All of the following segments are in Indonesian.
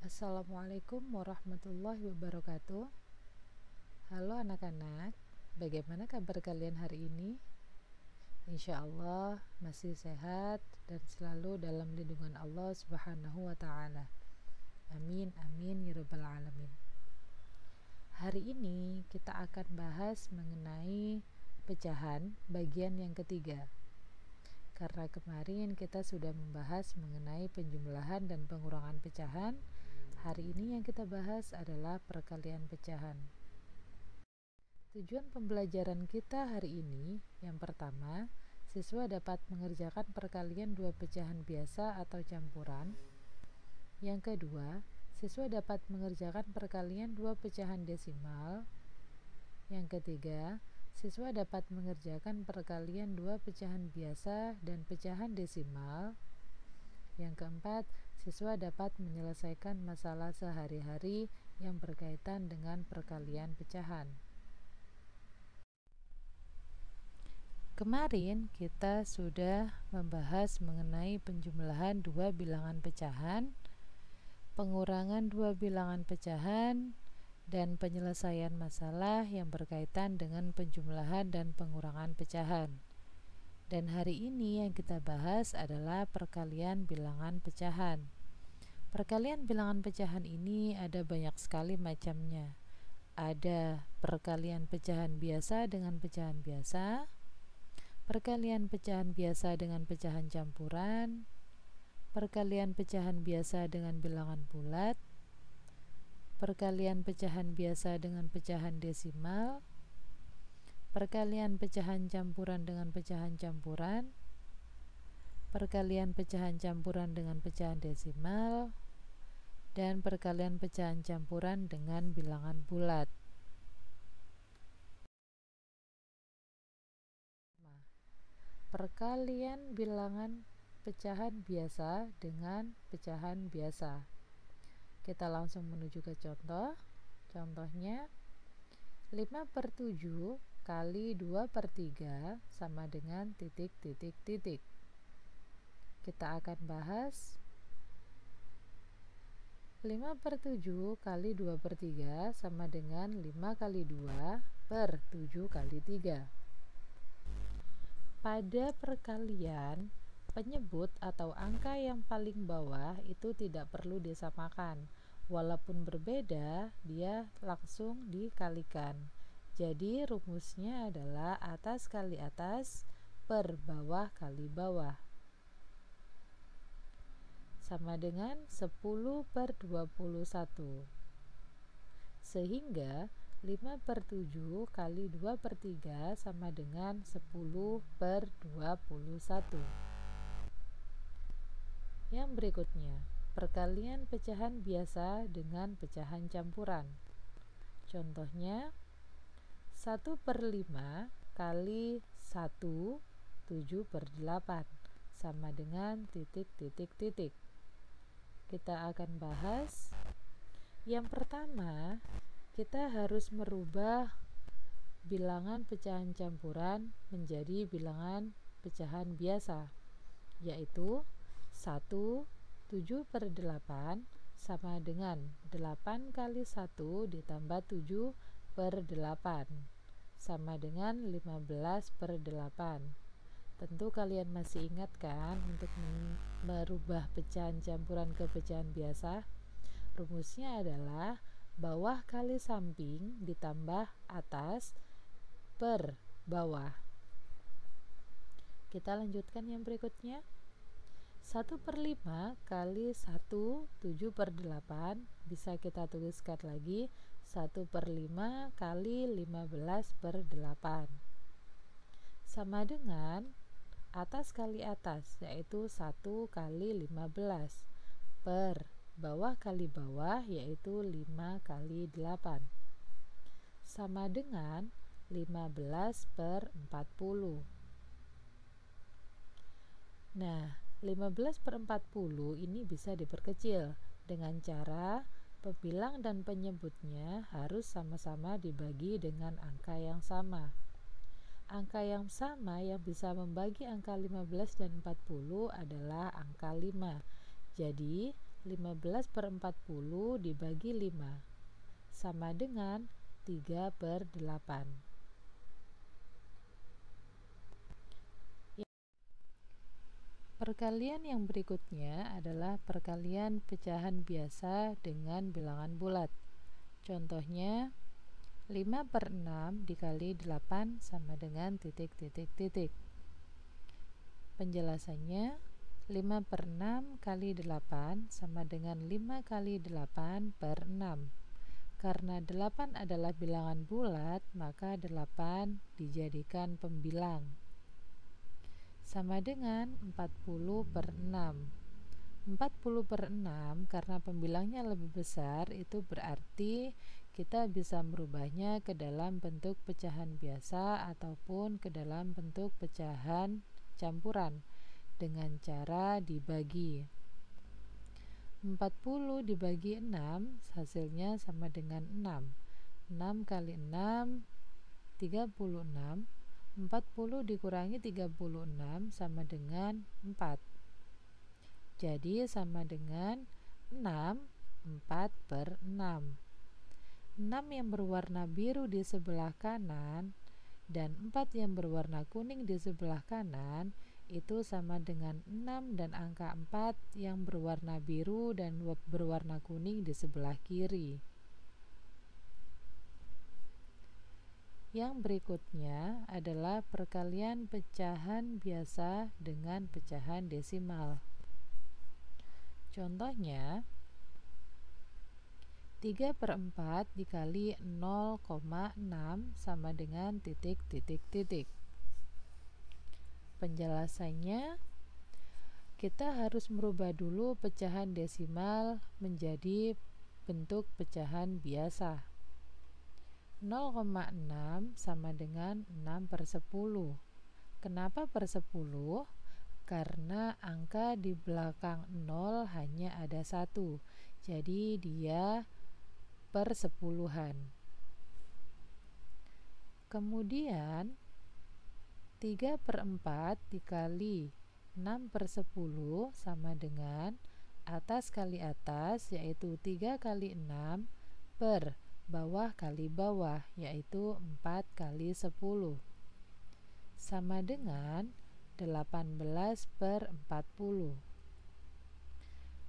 Assalamualaikum warahmatullahi wabarakatuh. Halo anak-anak, bagaimana kabar kalian hari ini? Insya Allah masih sehat dan selalu dalam lindungan Allah Subhanahu wa Ta'ala. Amin, amin, ya Rabbal 'Alamin. Hari ini kita akan bahas mengenai pecahan bagian yang ketiga. Karena kemarin kita sudah membahas mengenai penjumlahan dan pengurangan pecahan, hari ini yang kita bahas adalah perkalian pecahan. Tujuan pembelajaran kita hari ini, yang pertama, siswa dapat mengerjakan perkalian dua pecahan biasa atau campuran. Yang kedua, siswa dapat mengerjakan perkalian dua pecahan desimal. Yang ketiga, siswa dapat mengerjakan perkalian dua pecahan biasa dan pecahan desimal. Yang keempat, siswa dapat menyelesaikan masalah sehari-hari yang berkaitan dengan perkalian pecahan. Kemarin kita sudah membahas mengenai penjumlahan dua bilangan pecahan, pengurangan dua bilangan pecahan, dan penyelesaian masalah yang berkaitan dengan penjumlahan dan pengurangan pecahan. Dan hari ini yang kita bahas adalah perkalian bilangan pecahan. Perkalian bilangan pecahan ini ada banyak sekali macamnya. Ada perkalian pecahan biasa dengan pecahan biasa, perkalian pecahan biasa dengan pecahan campuran, perkalian pecahan biasa dengan bilangan bulat, perkalian pecahan biasa dengan pecahan desimal, perkalian pecahan campuran dengan pecahan campuran, perkalian pecahan campuran dengan pecahan desimal, dan perkalian pecahan campuran dengan bilangan bulat. Perkalian bilangan pecahan biasa dengan pecahan biasa. Kita langsung menuju ke contoh. Contohnya 5/7 kali 2/3 sama dengan titik. Kita akan bahas 5/7 kali 2/3 sama dengan 5 kali 2 per 7 kali 3. Pada perkalian, penyebut atau angka yang paling bawah itu tidak perlu disamakan. Walaupun berbeda, dia langsung dikalikan. Jadi rumusnya adalah atas kali atas per bawah kali bawah. Sama dengan 10/21. Sehingga 5/7 kali 2/3 sama dengan 10/21. Yang berikutnya, perkalian pecahan biasa dengan pecahan campuran. Contohnya 1/5 kali 1 7/8 sama dengan titik. Kita akan bahas yang pertama, kita harus merubah bilangan pecahan campuran menjadi bilangan pecahan biasa, yaitu 1 7/8 sama dengan 8 kali 1 ditambah 7/8 sama dengan 15/8. Tentu kalian masih ingat kan untuk merubah pecahan campuran ke pecahan biasa? Rumusnya adalah bawah kali samping ditambah atas per bawah. Kita lanjutkan yang berikutnya. 1/5 kali 1 7/8 bisa kita tuliskan lagi 1/5 kali 15/8 sama dengan atas kali atas, yaitu 1 kali 15 per bawah kali bawah, yaitu 5 kali 8 sama dengan 15/40. Nah, 15/40 ini bisa diperkecil dengan cara pembilang dan penyebutnya harus sama-sama dibagi dengan angka yang sama. Angka yang sama yang bisa membagi angka 15 dan 40 adalah angka 5. Jadi 15/40 dibagi 5 sama dengan 3/8. Perkalian yang berikutnya adalah perkalian pecahan biasa dengan bilangan bulat. Contohnya 5/6 dikali 8 sama dengan titik-titik-titik. Penjelasannya 5/6 kali 8 sama dengan 5 kali 8/6. Karena 8 adalah bilangan bulat, maka 8 dijadikan pembilang. Sama dengan 40/6. 40/6 karena pembilangnya lebih besar, itu berarti kita bisa merubahnya ke dalam bentuk pecahan biasa ataupun ke dalam bentuk pecahan campuran dengan cara dibagi. 40 dibagi 6 hasilnya sama dengan 6. 6 kali 6 36. 40 dikurangi 36 sama dengan 4. Jadi sama dengan 6 4/6. 6 yang berwarna biru di sebelah kanan dan 4 yang berwarna kuning di sebelah kanan itu sama dengan 6 dan angka 4 yang berwarna biru dan berwarna kuning di sebelah kiri. Yang berikutnya adalah perkalian pecahan biasa dengan pecahan desimal. Contohnya 3/4 dikali 0,6 sama dengan titik-titik-titik. Penjelasannya, kita harus merubah dulu pecahan desimal menjadi bentuk pecahan biasa. 0,6 sama dengan 6/10. Kenapa per 10? Karena angka di belakang 0 hanya ada 1, jadi dia per sepuluhan. Kemudian 3/4 dikali 6/10 sama dengan atas kali atas, yaitu 3 kali 6 per bawah kali bawah, yaitu 4 kali 10 sama dengan 18/40.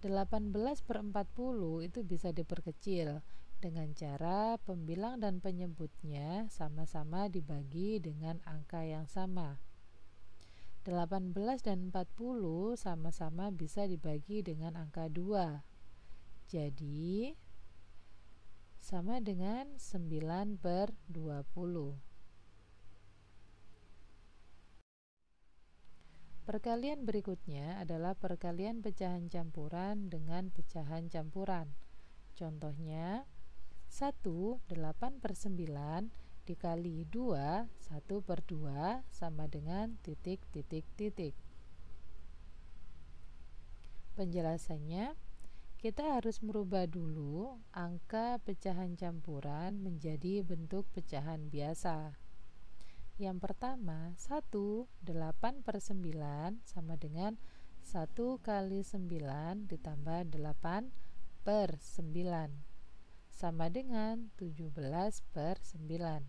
18/40 itu bisa diperkecil dengan cara pembilang dan penyebutnya sama-sama dibagi dengan angka yang sama. 18 dan 40 sama-sama bisa dibagi dengan angka 2. Jadi sama dengan 9/20. Perkalian berikutnya adalah perkalian pecahan campuran dengan pecahan campuran. Contohnya 1 8/9 dikali 2 1/2 sama dengan titik-titik-titik. Penjelasannya, kita harus merubah dulu angka pecahan campuran menjadi bentuk pecahan biasa. Yang pertama, 1 8/9 sama dengan 1 kali 9 ditambah 8/9 sama dengan 17/9.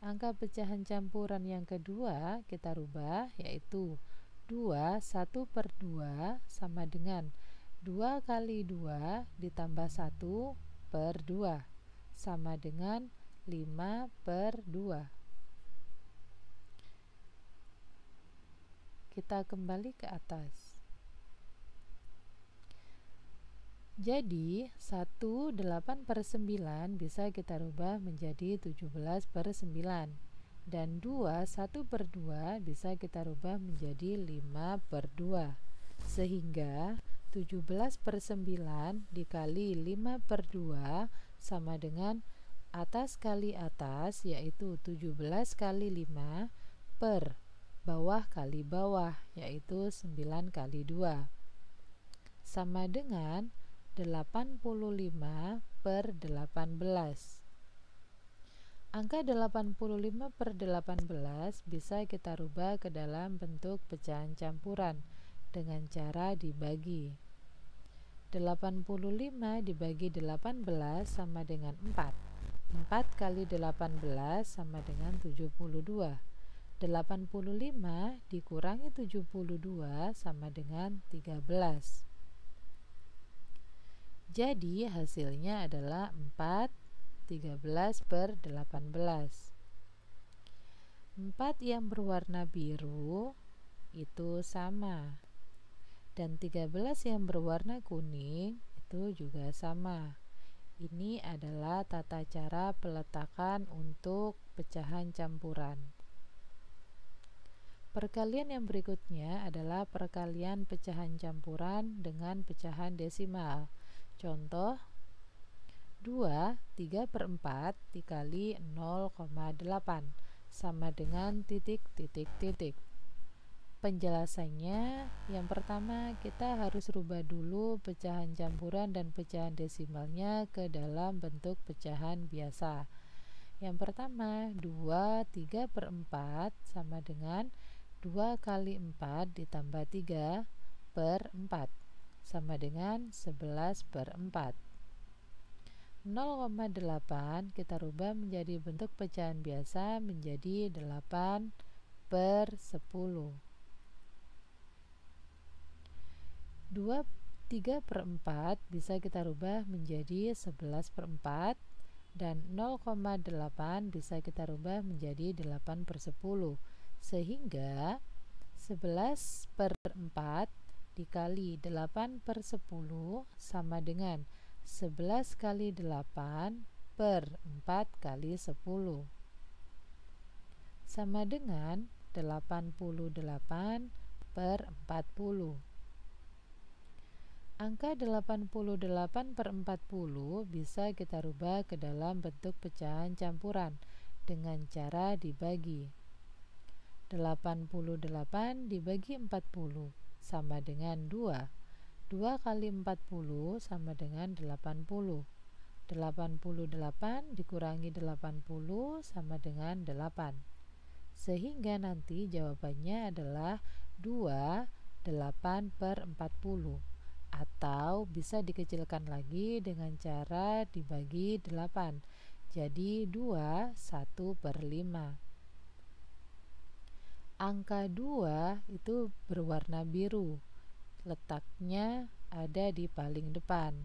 Angka pecahan campuran yang kedua kita rubah, yaitu 2 1/2 sama dengan 2 kali 2 ditambah 1/2 sama dengan 5/2. Kita kembali ke atas. Jadi 1 8/9 bisa kita rubah menjadi 17/9 dan 2 1/2 bisa kita rubah menjadi 5/2, sehingga 17/9 dikali 5/2 sama dengan atas kali atas, yaitu 17 kali 5 per bawah kali bawah, yaitu 9 kali 2 sama dengan 85/18. Angka 85/18 bisa kita rubah ke dalam bentuk pecahan campuran dengan cara dibagi. 85 dibagi 18 sama dengan 4. 4 kali 18 sama dengan 72. 85 dikurangi 72 sama dengan 13. Jadi hasilnya adalah 4, 13 per 18. 4 yang berwarna biru itu sama, dan 13 yang berwarna kuning itu juga sama. Ini adalah tata cara peletakan untuk pecahan campuran. Perkalian yang berikutnya adalah perkalian pecahan campuran dengan pecahan desimal. Contoh 2, 3 per 4 dikali 0,8 sama dengan titik. Penjelasannya, yang pertama kita harus rubah dulu pecahan campuran dan pecahan desimalnya ke dalam bentuk pecahan biasa. Yang pertama, 2, 3 per 4 sama dengan 2 kali 4 ditambah 3 per 4 sama dengan 11 per 4. 0,8 kita rubah menjadi bentuk pecahan biasa menjadi 8 per 10. 3 per 4 bisa kita rubah menjadi 11 per 4, dan 0,8 bisa kita rubah menjadi 8 per 10, sehingga 11 per 4 dikali 8 per 10 sama dengan 11 kali 8 per 4 kali 10 sama dengan 88 per 40. Angka 88 per 40 bisa kita rubah ke dalam bentuk pecahan campuran dengan cara dibagi. 88 dibagi 40 sama dengan 2. 2 kali 40 sama dengan 80. 88 dikurangi 80 sama dengan 8. Sehingga nanti jawabannya adalah 28 per 40. Atau bisa dikecilkan lagi dengan cara dibagi 8. Jadi 2, 1 per 5. Angka 2 itu berwarna biru. Letaknya ada di paling depan.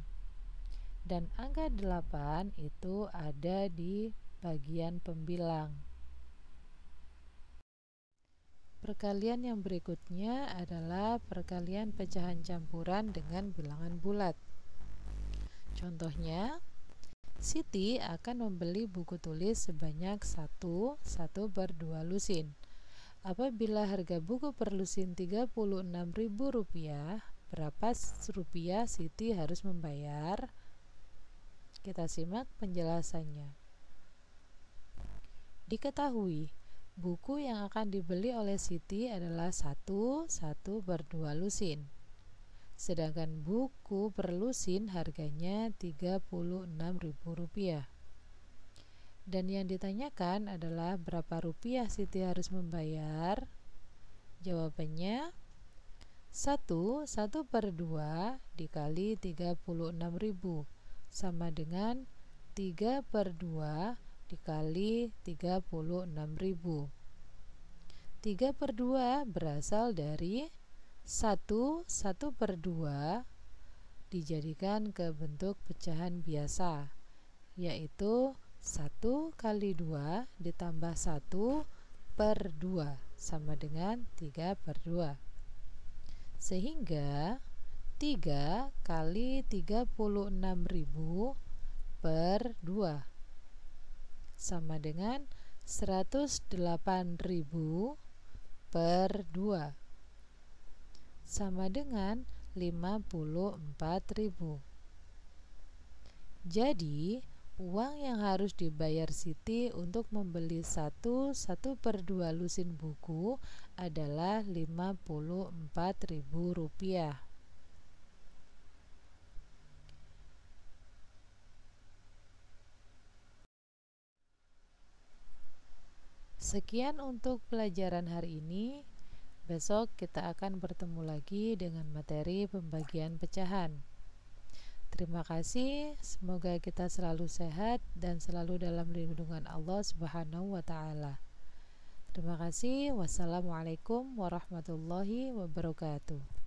Dan angka 8 itu ada di bagian pembilang. Perkalian yang berikutnya adalah perkalian pecahan campuran dengan bilangan bulat. Contohnya, Siti akan membeli buku tulis sebanyak 1 per 2 lusin. Apabila harga buku per lusin Rp36.000, berapa rupiah Siti harus membayar? Kita simak penjelasannya. Diketahui, buku yang akan dibeli oleh Siti adalah 1 per 2 lusin. Sedangkan buku per lusin harganya Rp36.000. Dan yang ditanyakan adalah berapa rupiah Siti harus membayar? Jawabannya 1 per 2 dikali 36.000 sama dengan 3 per 2 dikali 36.000. 3 per 2 berasal dari 1 per 2 dijadikan ke bentuk pecahan biasa, yaitu 1 kali 2 ditambah 1 per 2 sama dengan 3 per 2. Sehingga 3 kali 36.000 per 2 sama dengan 108.000 per 2 sama dengan 54.000. Jadi uang yang harus dibayar Siti untuk membeli 1 per 2 lusin buku adalah Rp54.000. Sekian untuk pelajaran hari ini. Besok kita akan bertemu lagi dengan materi pembagian pecahan. Terima kasih, semoga kita selalu sehat dan selalu dalam lindungan Allah Subhanahu wa Ta'ala. Terima kasih. Wassalamualaikum warahmatullahi wabarakatuh.